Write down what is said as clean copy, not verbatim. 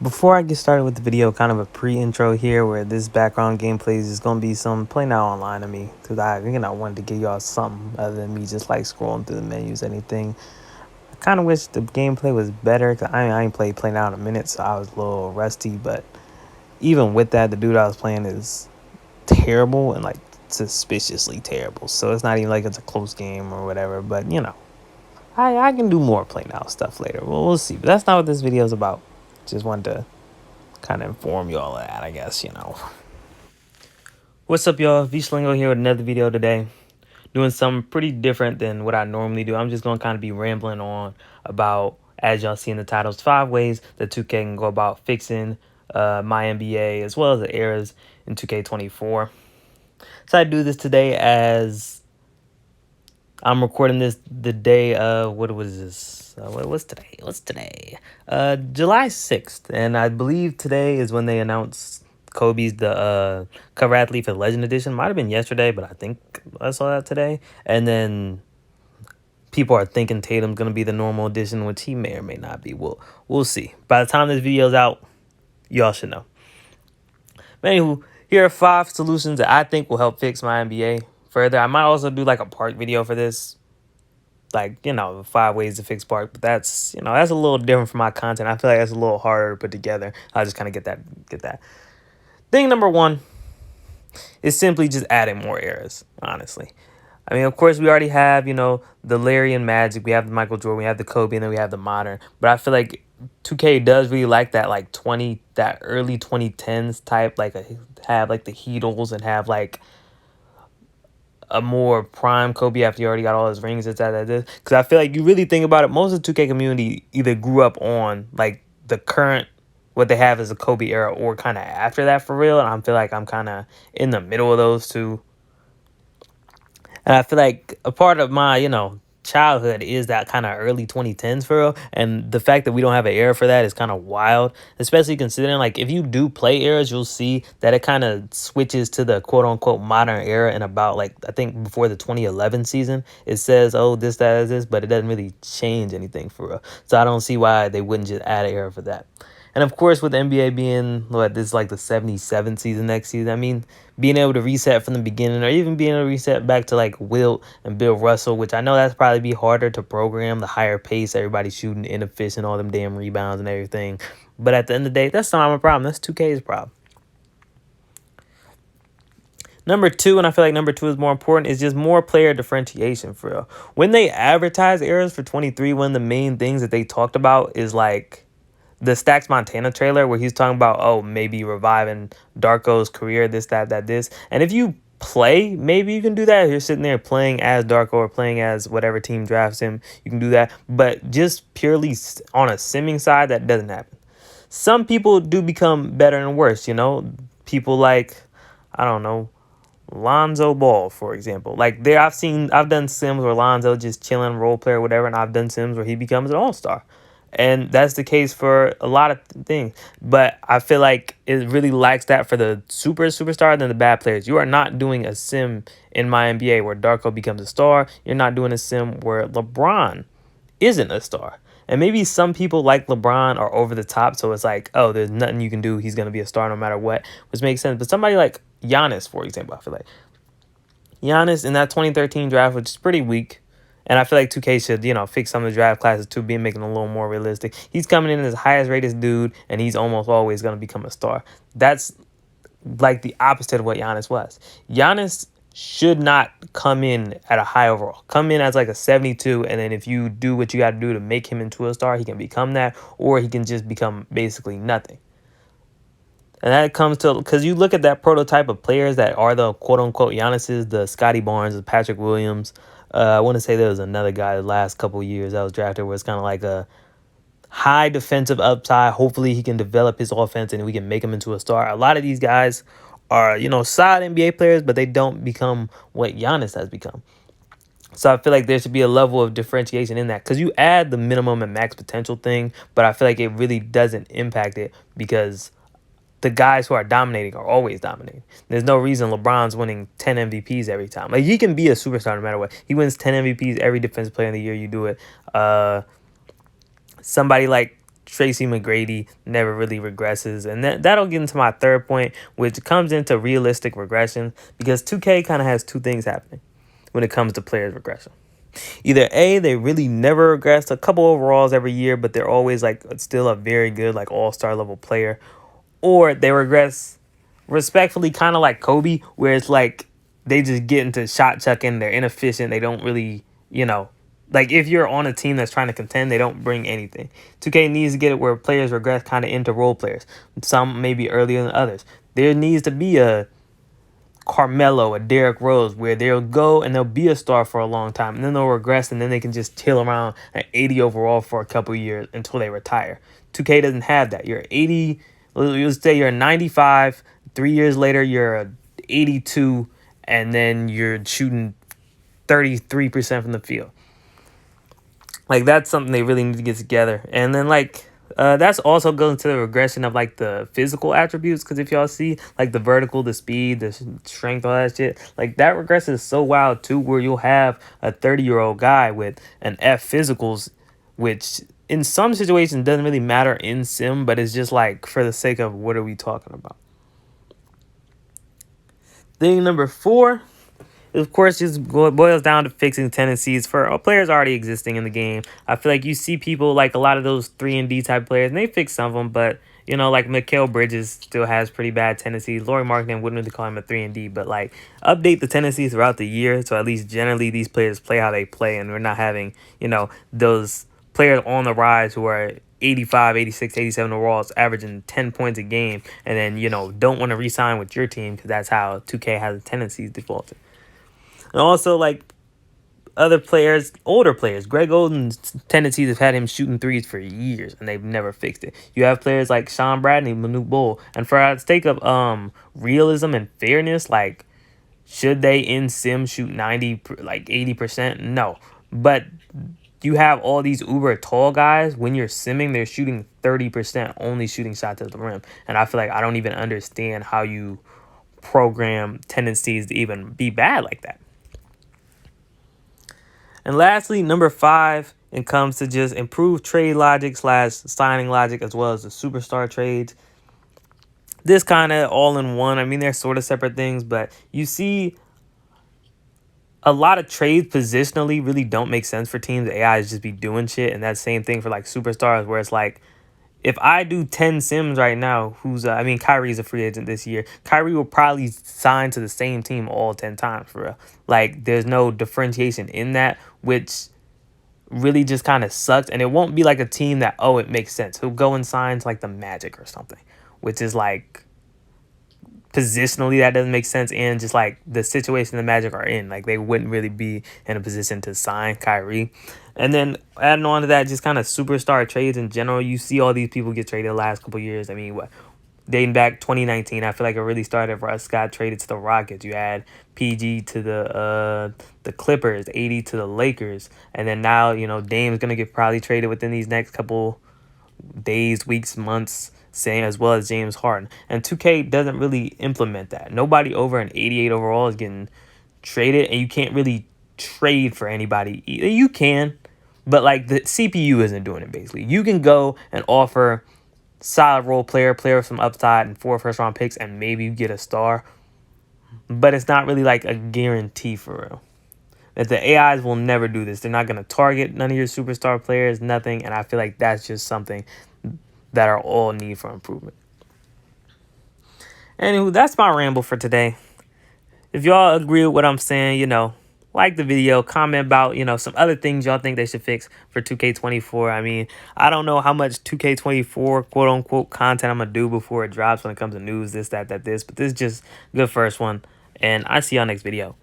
Before I get started with the video, kind of a pre-intro here where this background gameplay is going to be some play now online to me. Because I wanted to give y'all something other than me just like scrolling through the menus, anything. I kind of wish the gameplay was better. Cause I ain't played play now in a minute, so I was a little rusty. But even with that, the dude I was playing is terrible and like suspiciously terrible. So it's not even like it's a close game or whatever. But I can do more play now stuff later. Well, we'll see. But that's not what this video is about. Just wanted to kind of inform you all of that, I guess. What's up, y'all? V-Slingo here with another video today. Doing something pretty different than what I normally do. I'm just going to kind of be rambling on about, as y'all see in the titles, 5 ways that 2K can go about fixing my NBA as well as the errors in 2K24. So I do this today as I'm recording this the day of, what was this? What's today? July 6th. And I believe today is when they announced Kobe's the cover athlete for the Legend Edition. Might have been yesterday, but I think I saw that today. And then people are thinking Tatum's going to be the normal edition, which he may or may not be. We'll see. By the time this video's out, y'all should know. But anywho, here are 5 solutions that I think will help fix my NBA further. I might also do like a part video for this. Like, 5 ways to fix Spark, but that's a little different from my content. I feel like that's a little harder to put together. I just kind of get that. Thing number 1 is simply just adding more errors, honestly. I mean, of course, we already have, the Larry and Magic. We have the Michael Jordan. We have the Kobe, and then we have the Modern. But I feel like 2K does really like that, like, that early 2010s type, like, have, like, the Heatles and have, like, a more prime Kobe after you already got all his rings. Because I feel like you really think about it, most of the 2K community either grew up on like the current, what they have as a Kobe era, or kind of after that for real. And I feel like I'm kind of in the middle of those two. And I feel like a part of my, childhood is that kind of early 2010s for real. And the fact that we don't have an era for that is kind of wild, especially considering like if you do play eras, you'll see that it kind of switches to the quote unquote modern era in about like, I think before the 2011 season. It says, oh, this, that, is this, but it doesn't really change anything for real. So I don't see why they wouldn't just add an era for that. And of course, with NBA being, this is like the 77th season next season, I mean, being able to reset from the beginning, or even being able to reset back to like Wilt and Bill Russell, which I know that's probably be harder to program, the higher pace, everybody shooting inefficient, all them damn rebounds and everything. But at the end of the day, that's not my problem. That's 2K's problem. Number 2, and I feel like number 2 is more important, is just more player differentiation for real. When they advertise errors for 23, one of the main things that they talked about is like the Stacks Montana trailer where he's talking about, oh, maybe reviving Darko's career, this, that, this. And if you play, maybe you can do that. If you're sitting there playing as Darko or playing as whatever team drafts him, you can do that. But just purely on a simming side, that doesn't happen. Some people do become better and worse, People like, I don't know, Lonzo Ball, for example. Like I've done sims where Lonzo just chilling, role player, whatever, and I've done sims where he becomes an all-star. And that's the case for a lot of things. But I feel like it really lacks that for the superstar than the bad players. You are not doing a sim in my NBA where Darko becomes a star. You're not doing a sim where LeBron isn't a star. And maybe some people like LeBron are over the top. So it's like, oh, there's nothing you can do. He's going to be a star no matter what, which makes sense. But somebody like Giannis, for example, I feel like Giannis in that 2013 draft, which is pretty weak. And I feel like 2K should, fix some of the draft classes to be making it a little more realistic. He's coming in as the highest rated dude, and he's almost always going to become a star. That's like the opposite of what Giannis was. Giannis should not come in at a high overall. Come in as like a 72, and then if you do what you got to do to make him into a star, he can become that, or he can just become basically nothing. And that comes to, because you look at that prototype of players that are the quote-unquote Giannis's, the Scotty Barnes, the Patrick Williams. I want to say there was another guy the last couple of years that was drafted where it's kind of like a high defensive upside. Hopefully he can develop his offense and we can make him into a star. A lot of these guys are, solid NBA players, but they don't become what Giannis has become. So I feel like there should be a level of differentiation in that, because you add the minimum and max potential thing, but I feel like it really doesn't impact it because the guys who are dominating are always dominating. There's no reason LeBron's winning 10 MVPs every time. Like, he can be a superstar no matter what. He wins 10 MVPs every defensive player of the year you do it. Somebody like Tracy McGrady never really regresses. And that'll get into my third point, which comes into realistic regression, because 2K kind of has two things happening when it comes to players regression. Either A, they really never regress, a couple overalls every year, but they're always like still a very good like all-star level player, or they regress respectfully, kind of like Kobe, where it's like they just get into shot chucking, they're inefficient, they don't really, like if you're on a team that's trying to contend, they don't bring anything. 2K needs to get it where players regress kind of into role players. Some maybe earlier than others. There needs to be a Carmelo, a Derrick Rose, where they'll go and they'll be a star for a long time, and then they'll regress, and then they can just chill around at 80 overall for a couple years until they retire. 2K doesn't have that. You're 80, you'll say you're 95, 3 years later you're a 82, and then you're shooting 33% from the field. Like, that's something they really need to get together. And then, like, that's also goes into the regression of, like, the physical attributes. Because if y'all see, like, the vertical, the speed, the strength, all that shit, like, that regresses so wild, too, where you'll have a 30-year-old guy with an F physicals, which in some situations doesn't really matter in sim, but it's just, like, for the sake of what are we talking about. Thing number 4, of course, just boils down to fixing tendencies for players already existing in the game. I feel like you see people like a lot of those 3-and-D type players, and they fix some of them, but, like Mikal Bridges still has pretty bad tendencies. Lauri Markkanen wouldn't really call him a 3-and-D, but, like, update the tendencies throughout the year, so at least generally these players play how they play, and we're not having, those players on the rise who are 85, 86, 87 overalls, averaging 10 points a game, and then, don't want to re-sign with your team because that's how 2K has tendencies defaulted. And also, like, other players, older players, Greg Oden's tendencies have had him shooting threes for years, and they've never fixed it. You have players like Sean Bradley, Manute Bol, and for the sake of realism and fairness, like, should they in sim shoot 90, like 80%? No, but you have all these uber tall guys. When you're simming, they're shooting 30%, only shooting shots at the rim, and I feel like I don't even understand how you program tendencies to even be bad like that. And lastly, number 5, it comes to just improve trade logic / signing logic, as well as the superstar trades. This kind of all in one. I mean, they're sort of separate things, but you see a lot of trades positionally really don't make sense for teams. AI is just be doing shit, and that same thing for like superstars, where it's like, if I do 10 sims right now, Kyrie's a free agent this year. Kyrie will probably sign to the same team all 10 times, for real. Like, there's no differentiation in that, which really just kind of sucks. And it won't be like a team that, it makes sense. He'll go and sign to like the Magic or something, which is like, positionally that doesn't make sense, and just like the situation the Magic are in, like they wouldn't really be in a position to sign Kyrie. And then adding on to that, just kind of superstar trades in general, you see all these people get traded the last couple years. I mean, dating back 2019, I feel like it really started. Russ got traded to the Rockets. You had PG to the Clippers, 80 to the Lakers, and then now Dame's gonna get probably traded within these next couple days, weeks, months, same as well as James Harden. And 2K doesn't really implement that. Nobody over an 88 overall is getting traded, and you can't really trade for anybody either. You can, but like the CPU isn't doing it. Basically, you can go and offer solid role player with some upside and 4 first-round picks, and maybe you get a star, but it's not really like a guarantee for real. That the AIs will never do this. They're not going to target none of your superstar players, nothing. And I feel like that's just something that are all need for improvement. Anywho, that's my ramble for today. If y'all agree with what I'm saying, like the video, comment about, some other things y'all think they should fix for 2K24. I mean, I don't know how much 2K24 quote unquote content I'm going to do before it drops when it comes to news, this, that, this, but this is just a good first one. And I see y'all next video.